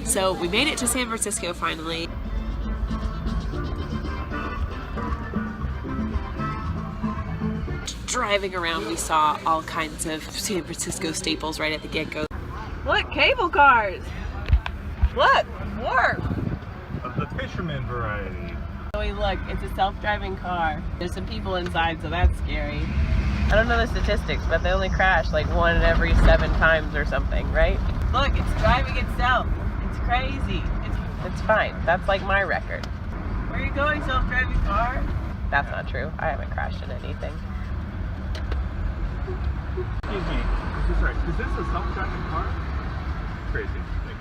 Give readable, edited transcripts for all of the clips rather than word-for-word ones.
So we made it to San Francisco finally. Driving around, we saw all kinds of San Francisco staples right at the get-go. Look, cable cars! Look, more! Of the fisherman variety. Oh, look, it's a self-driving car. There's some people inside, so that's scary. I don't know the statistics, but they only crash like 1 in every 7 times or something, right? Look, it's driving itself. It's crazy. It's fine. That's like my record. Where are you going, self-driving car? That's not true. I haven't crashed in anything. Excuse me, is this a self-driving car? Crazy, thank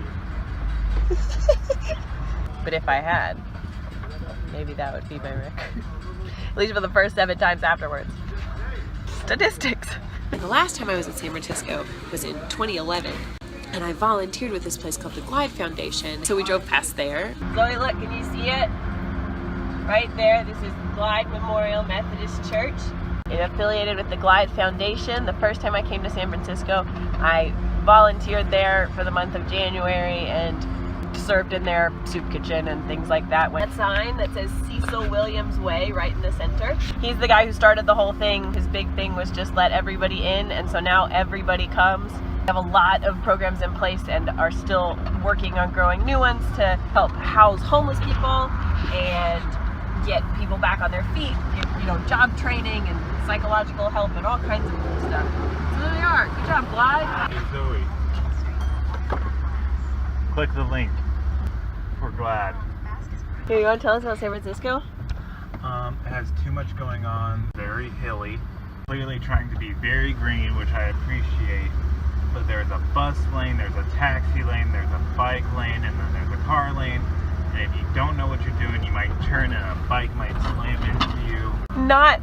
you. But if I had, maybe that would be my record. At least for the first 7 times afterwards. Statistics. The last time I was in San Francisco was in 2011, and I volunteered with this place called the Glide Foundation. So we drove past there. Zoe, look, can you see it? Right there, this is Glide Memorial Methodist Church. It affiliated with the Glide Foundation. The first time I came to San Francisco, I volunteered there for the month of January and served in their soup kitchen and things like that. That sign that says Cecil Williams Way right in the center. He's the guy who started the whole thing. His big thing was just let everybody in, and so now everybody comes. We have a lot of programs in place and are still working on growing new ones to help house homeless people and get people back on their feet, give, job training and psychological help and all kinds of cool stuff. So there they are. Good job, Glide. Hey Zoe, click the link for Glad. Here, you want to tell us about San Francisco? It has too much going on, very hilly, clearly trying to be very green, which I appreciate, but there's a bus lane, there's a taxi lane, there's a bike lane, and then there's a car lane. And if you don't know what you're doing, you might turn and a bike might slam into you. Not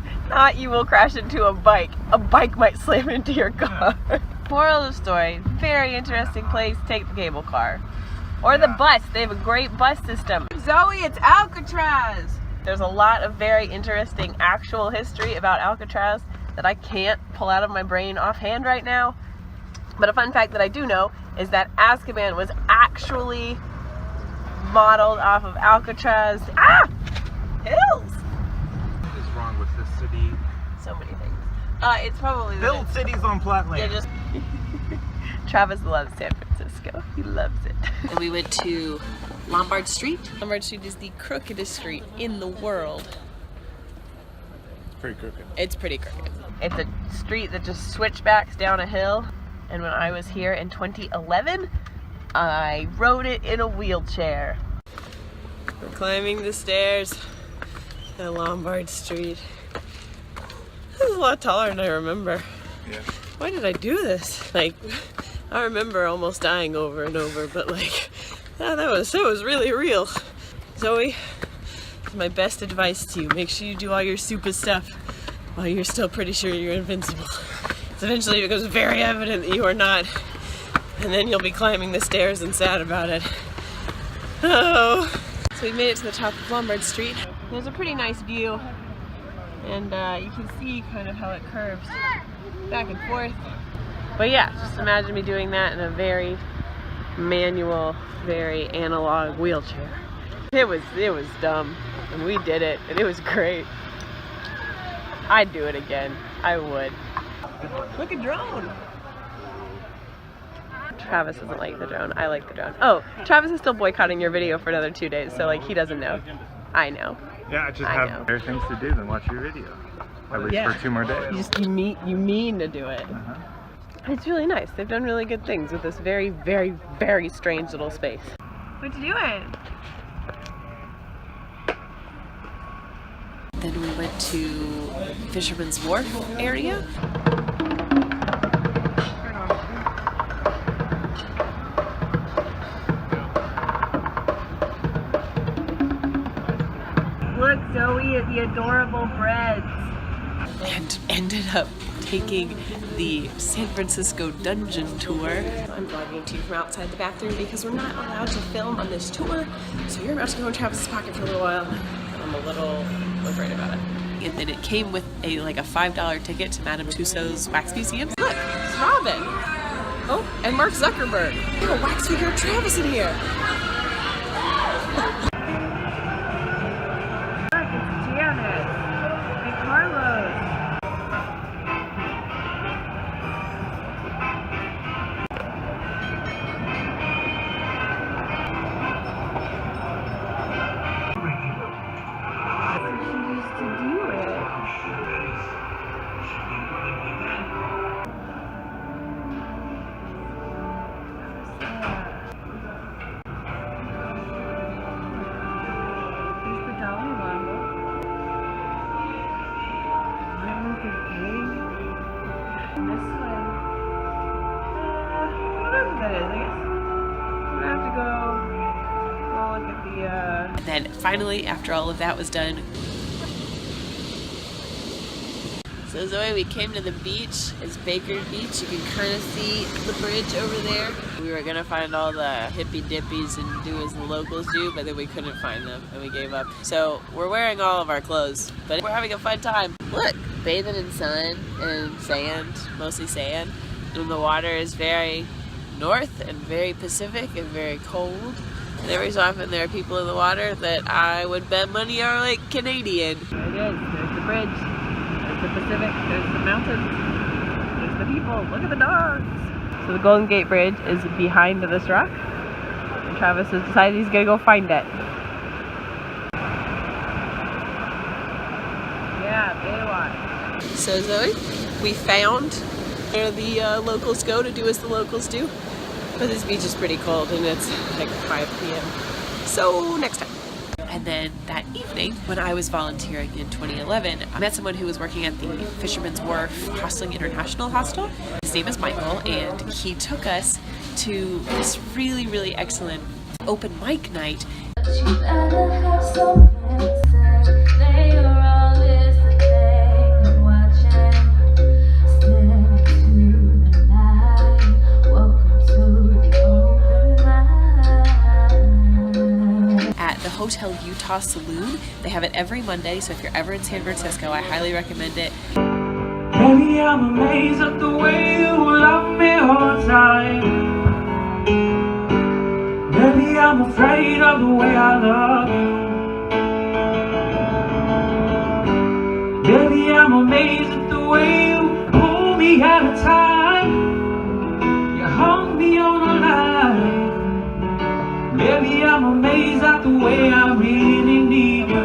you will crash into a bike. A bike might slam into your car. Yeah. Moral of the story, very interesting place, take the cable car. Or the bus, they have a great bus system. Zoe, it's Alcatraz! There's a lot of very interesting actual history about Alcatraz that I can't pull out of my brain offhand right now. But a fun fact that I do know is that Azkaban was actually modeled off of Alcatraz. Hills! What is wrong with this city? So many things. It's probably build cities on flat land. Yeah, Travis loves San Francisco. He loves it. And we went to Lombard Street. Lombard Street is the crookedest street in the world. Pretty crooked. It's pretty crooked. It's a street that just switchbacks down a hill. And when I was here in 2011, I rode it in a wheelchair. We're climbing the stairs at Lombard Street. This is a lot taller than I remember. Yeah. Why did I do this? Like, I remember almost dying over and over, but like, that was really real. Zoe, my best advice to you, make sure you do all your super stuff while you're still pretty sure you're invincible. So eventually it becomes very evident that you are not, and then you'll be climbing the stairs and sad about it. Oh. So we made it to the top of Lombard Street. There's a pretty nice view, and you can see kind of how it curves back and forth. But yeah, just imagine me doing that in a very manual, very analog wheelchair. It was dumb, and we did it, and it was great. I'd do it again. I would. Look, a drone! Travis doesn't like the drone. I like the drone. Oh, Travis is still boycotting your video for another 2 days, so like he doesn't know. I know. Yeah, I just have better things to do than watch your video. At least for 2 more days. You mean to do it. It's really nice. They've done really good things with this very, very, very strange little space. What you doing? Then we went to Fisherman's Wharf area. Look, Zoe, at the adorable breads. And ended up taking the San Francisco dungeon tour. I'm vlogging to you from outside the bathroom because we're not allowed to film on this tour. So you're about to go in Travis's pocket for a little while. I'm a little afraid about it. And then it came with a $5 ticket to Madame Tussauds Wax Museum. Look, it's Robin. Oh, and Mark Zuckerberg. We have a wax figure of Travis in here. Look, it's Janice and Carlos. And then finally, after all of that was done, so Zoe, we came to the beach. It's Baker Beach. You can kind of see the bridge over there. We were gonna find all the hippy dippies and do as the locals do, but then we couldn't find them and we gave up. So we're wearing all of our clothes, but we're having a fun time. Look, bathing in sun and sand, mostly sand. And the water is very north and very Pacific and very cold. And every so often there are people in the water that I would bet money are like Canadian. There it is. There's the bridge. There's the Pacific. There's the mountains. There's the people. Look at the dogs. So the Golden Gate Bridge is behind this rock. And Travis has decided he's going to go find it. Yeah, Baywatch. So Zoe, we found where the locals go to do as the locals do. But this beach is pretty cold and it's like 5 p.m. So next time. And then that evening, when I was volunteering in 2011, I met someone who was working at the Fisherman's Wharf Hostling International Hostel. His name is Michael, and he took us to this really, really excellent open mic night. Hotel Utah Saloon. They have it every Monday, so if you're ever in San Francisco, I highly recommend it. Baby, I'm amazed at the way you love me all the time. Baby, I'm afraid of the way I love you. Baby, I'm amazed at the way you pull me out of time. You hung me on a line. Baby, I'm amazed at the way I really need you.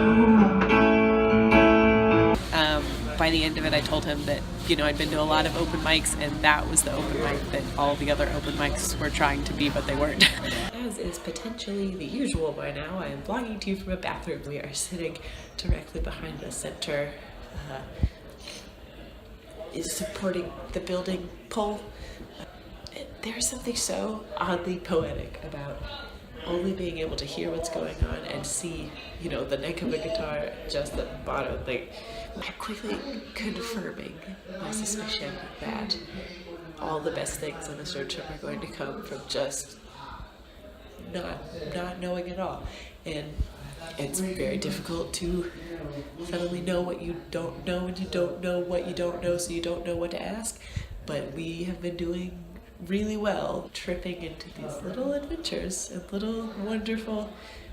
By the end of it, I told him that, you know, I'd been to a lot of open mics, and that was the open mic that all the other open mics were trying to be, but they weren't. As is potentially the usual by now, I am vlogging to you from a bathroom. We are sitting directly behind the center, is supporting the building pole. There's something so oddly poetic about only being able to hear what's going on and see, you know, the neck of a guitar just at the bottom. Like, I'm quickly confirming my suspicion that all the best things on this road trip are going to come from just not knowing at all. And it's very difficult to suddenly know what you don't know, and you don't know what you don't know, so you don't know what to ask. But we have been doing really well, tripping into these little adventures and little wonderful,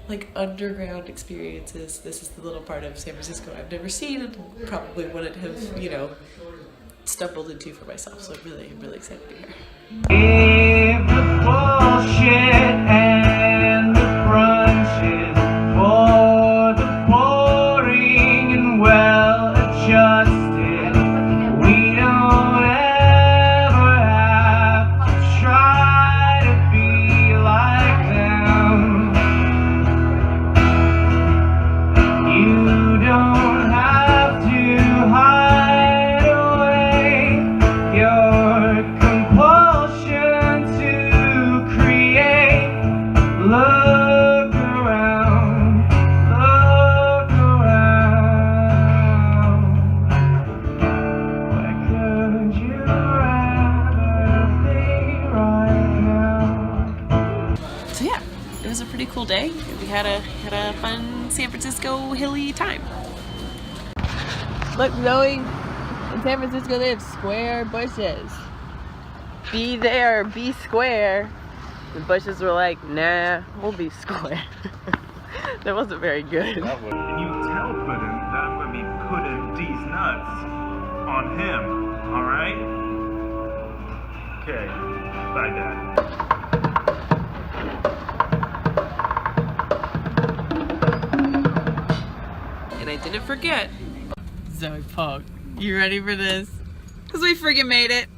like, underground experiences. This is the little part of San Francisco I've never seen and probably wouldn't have, you know, stumbled into for myself. So I'm really excited to be here. Leave the bullshit and the brunches for the boring and well adjusted. We don't ever have to try to be like them. You don't have to hide away your compulsion to create. Look around, look around. Where could you rather be right now? So yeah, it was a pretty cool day. We had a fun San Francisco hilly time. Look, Zoe, in San Francisco they have square bushes. be there, be square. The bushes were like, nah, we'll be square. That wasn't very good. Can you tell Puddin that I'm going to be putting these nuts on him, alright? Okay, bye Dad. And I didn't forget. Zoe Pog, you ready for this? Because we friggin' made it.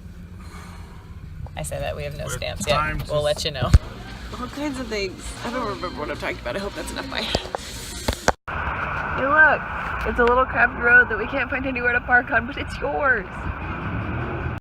I say that, we have no stamps yet. We'll let you know. All kinds of things. I don't remember what I'm talking about. I hope that's enough. Bye. Hey look, it's a little crappy road that we can't find anywhere to park on, but it's yours.